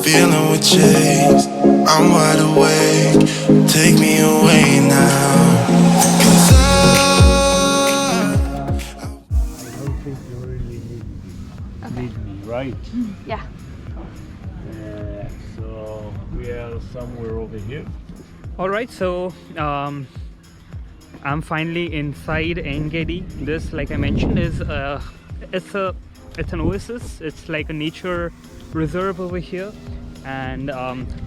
feeling we chase. I'm wide awake, take me away now. 'Cause I don't think you really need me, right? Yeah. So we are somewhere over here. All right, so I'm finally inside Ein Gedi. This, like I mentioned, is it's an oasis. It's like a nature reserve over here, and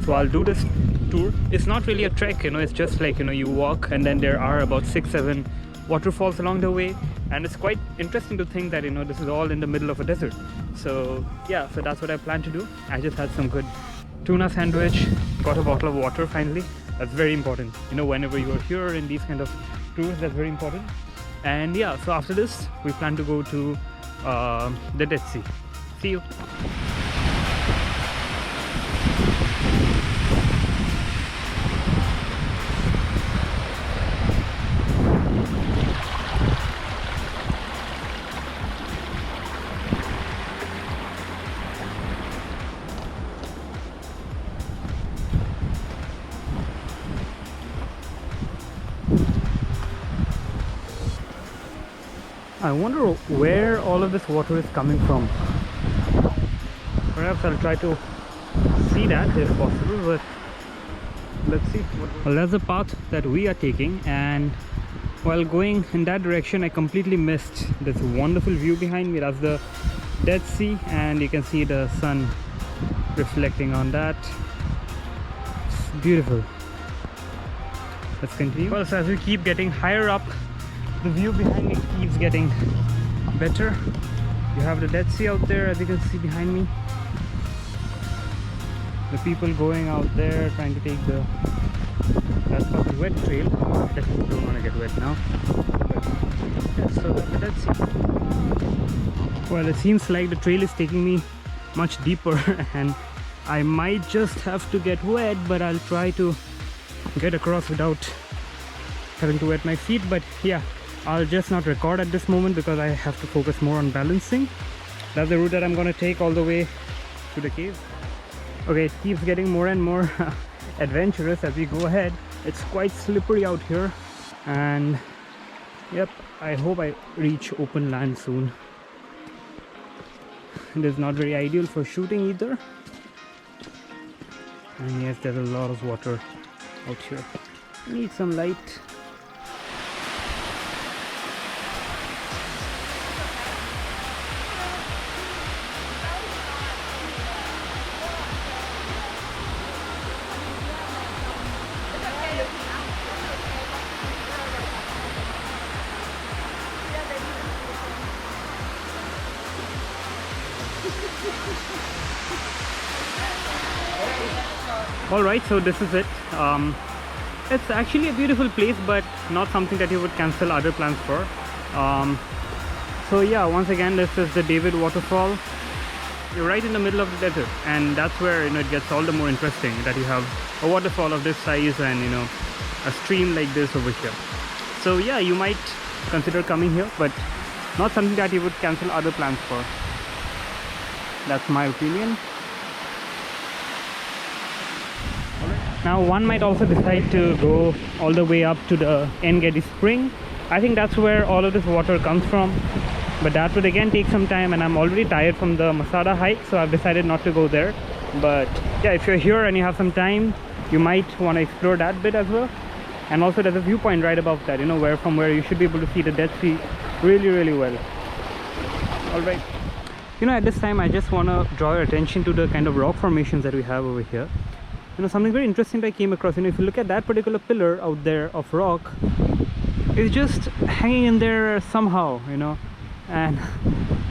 so I'll do this tour. It's not really a trek, it's just like you walk, and then there are about 6-7 waterfalls along the way, and it's quite interesting to think that this is all in the middle of a desert. So yeah, so that's what I plan to do. I just had some good tuna sandwich, got a bottle of water finally. That's very important, whenever you are here in these kind of tours. That's very important. And yeah, so after this we plan to go to the Dead Sea. See you. I wonder where all of this water is coming from. Perhaps I'll try to see that if possible, but let's see. Well, that's the path that we are taking, and while going in that direction I completely missed this wonderful view behind me. That's the Dead Sea, and you can see the sun reflecting on that. It's beautiful. Let's continue. Well, so as we keep getting higher up, the view behind me keeps getting better. You have the Dead Sea out there, as you can see behind me. The people going out there trying to take that's called the wet trail. Definitely don't want to get wet now. But yeah, so that's the Dead Sea. Well, it seems like the trail is taking me much deeper and I might just have to get wet, but I'll try to get across without having to wet my feet. But yeah, I'll just not record at this moment because I have to focus more on balancing. That's the route that I'm gonna take all the way to the cave. Okay, it keeps getting more and more adventurous as we go ahead. It's quite slippery out here, and yep, I hope I reach open land soon. It is not very ideal for shooting either. And yes, there's a lot of water out here. Need some light. Alright, so this is it. It's actually a beautiful place, but not something that you would cancel other plans for. So yeah, once again, this is the David Waterfall. You're right in the middle of the desert, and that's where it gets all the more interesting, that you have a waterfall of this size and a stream like this over here. So yeah, you might consider coming here, but not something that you would cancel other plans for. That's my opinion. Now one might also decide to go all the way up to the Ein Gedi spring. I think that's where all of this water comes from, but that would again take some time, and I'm already tired from the Masada hike, so I've decided not to go there. But yeah, if you're here and you have some time, you might want to explore that bit as well. And also there's a viewpoint right above that, from where you should be able to see the Dead Sea really well. Alright, at this time I just want to draw your attention to the kind of rock formations that we have over here. Something very interesting that I came across. If you look at that particular pillar out there of rock, it's just hanging in there somehow, and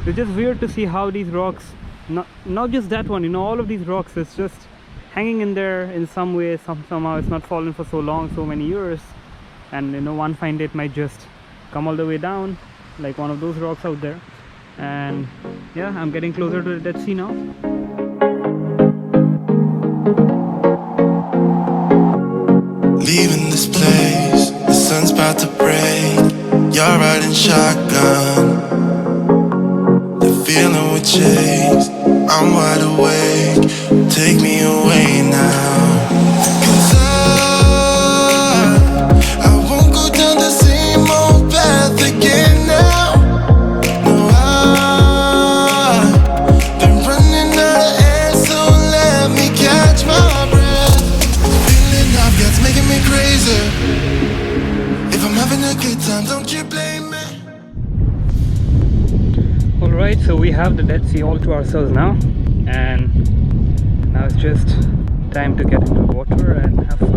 it's just weird to see how these rocks, not just that one, all of these rocks, it's just hanging in there in some way. Somehow it's not fallen for so long, so many years, and one fine day it might just come all the way down like one of those rocks out there. And yeah, I'm getting closer to the Dead Sea now. leaving this place, the sun's about to break. You're riding shotgun, the feeling we chase. I'm wide awake, take me away now. 'Cause I won't go down the same old path again now. No, I've been running out of air, so let me catch my breath. Feeling I've got's making me crazy. If I'm having a good time, don't you blame me. Alright, so we have the Dead Sea all to ourselves now, and now it's just time to get into the water and have fun.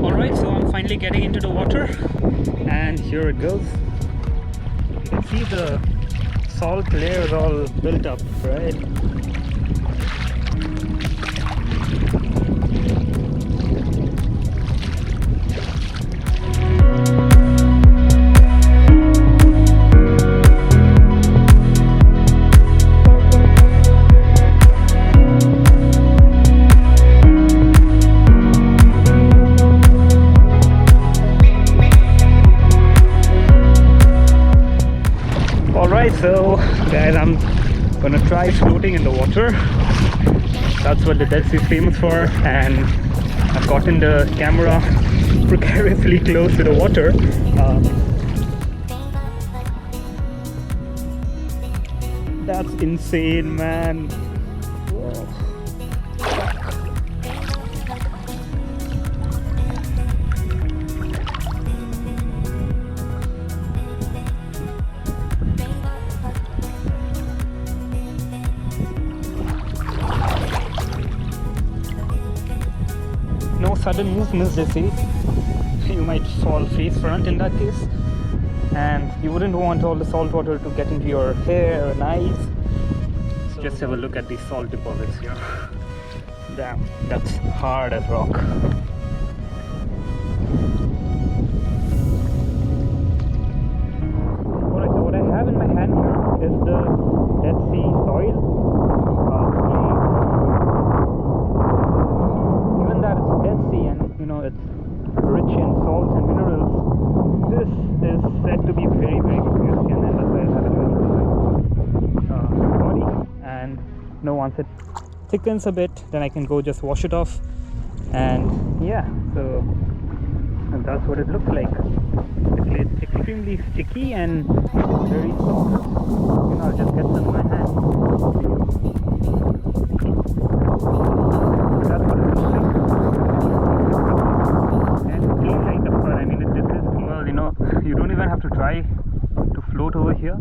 Alright, so I'm finally getting into the water, and here it goes. You can see the salt layers all built up, right? Alright, so guys, I'm gonna try floating in the water. That's what the Dead Sea is famous for, and I've gotten the camera precariously close to the water. That's insane, man. Whoa. No sudden movements, they say. You might fall face front in that case, and you wouldn't want all the salt water to get into your hair and eyes. So just have a look at these salt deposits here. Damn, that's hard as rock. Alright, so what I have in my hand here is the Dead Sea soil. Given that it's Dead Sea and it's rich in salts and minerals, this is said to be very, very good for your skin, and that's why I have it ready to my body. And once it thickens a bit, then I can go just wash it off, and yeah, so that's what it looks like. It's extremely sticky and very soft. I'll just get some in my hand. That's what it looks like. And clean like the fur. I mean, this is, you don't even have to try to float over here.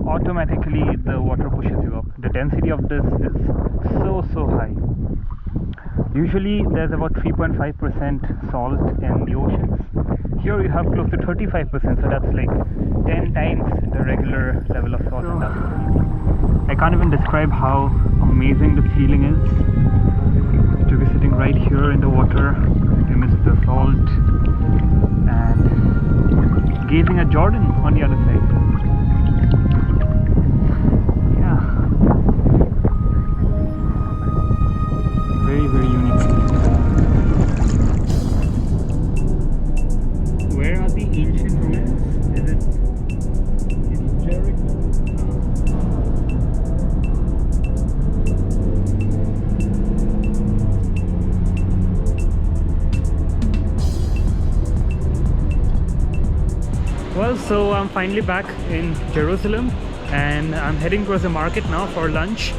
Automatically the water pushes you up. The density of this is so high. Usually there's about 3.5% salt in the oceans. Here you have close to 35%, so that's like 10 times the regular level of salt. And that's, I can't even describe how amazing the feeling is to be sitting right here in the water amidst the salt and gazing at Jordan on the other side. Yeah, very, very unique. Where are the ancient ruins? Is it in Jericho? Well, so I'm finally back in Jerusalem, and I'm heading towards the market now for lunch.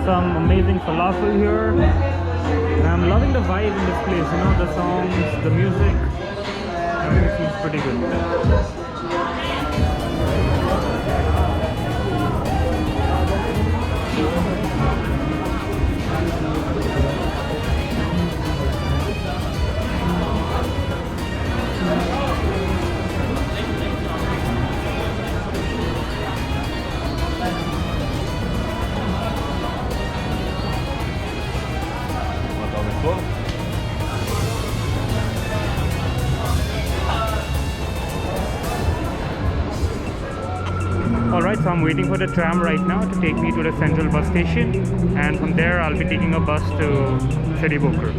some amazing falafel here. And I'm loving the vibe in this place, you know, the songs, the music. Everything seems pretty good. Alright, so I'm waiting for the tram right now to take me to the central bus station, and from there I'll be taking a bus to City Boker.